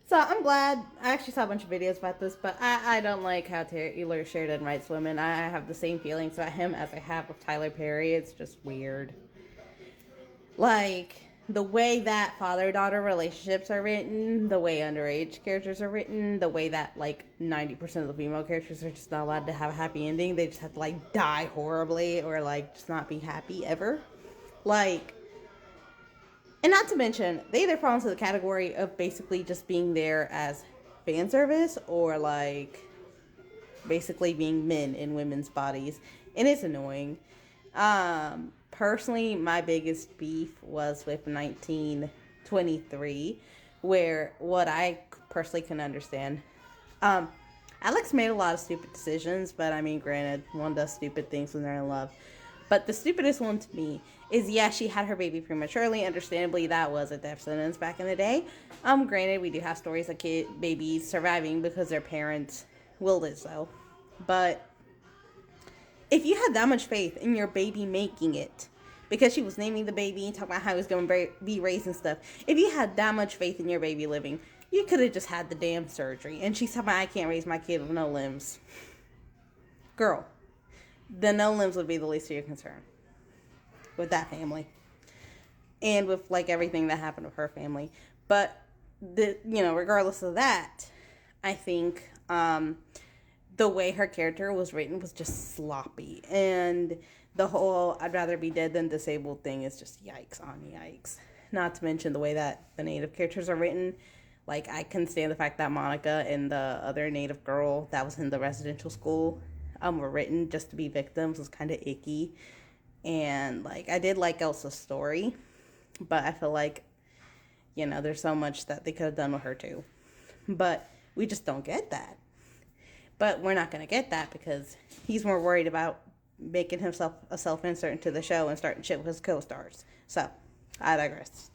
So I'm glad. I actually saw a bunch of videos about this, but I don't like how Taylor Sheridan writes women. I have the same feelings about him as I have with Tyler Perry. It's just weird. Like, the way that father-daughter relationships are written, the way underage characters are written, the way that, like, 90% of the female characters are just not allowed to have a happy ending. They just have to, like, die horribly or, like, just not be happy ever. Like, and not to mention, they either fall into the category of basically just being there as fan service or, like, basically being men in women's bodies. And it's annoying. Personally, my biggest beef was with 1923, where what I personally can understand. Um, Alex made a lot of stupid decisions, but I mean, granted, one does stupid things when they're in love. But the stupidest one to me is, yeah, she had her baby prematurely. Understandably, that was a death sentence back in the day. Granted, we do have stories of babies surviving because their parents willed it so. But if you had that much faith in your baby making it, because she was naming the baby and talking about how he was going to be raised and stuff, if you had that much faith in your baby living, you could have just had the damn surgery. And she's talking about, I can't raise my kid with no limbs. Girl, the no limbs would be the least of your concern with that family. And with, like, everything that happened with her family. But, regardless of that, I think, the way her character was written was just sloppy. And the whole I'd rather be dead than disabled thing is just yikes on yikes. Not to mention the way that the native characters are written. Like, I couldn't stand the fact that Monica and the other native girl that was in the residential school were written just to be victims was kind of icky. And, like, I did like Elsa's story, but I feel like, there's so much that they could have done with her too. But we just don't get that. But we're not going to get that because he's more worried about making himself a self-insert into the show and starting shit with his co-stars. So, I digress.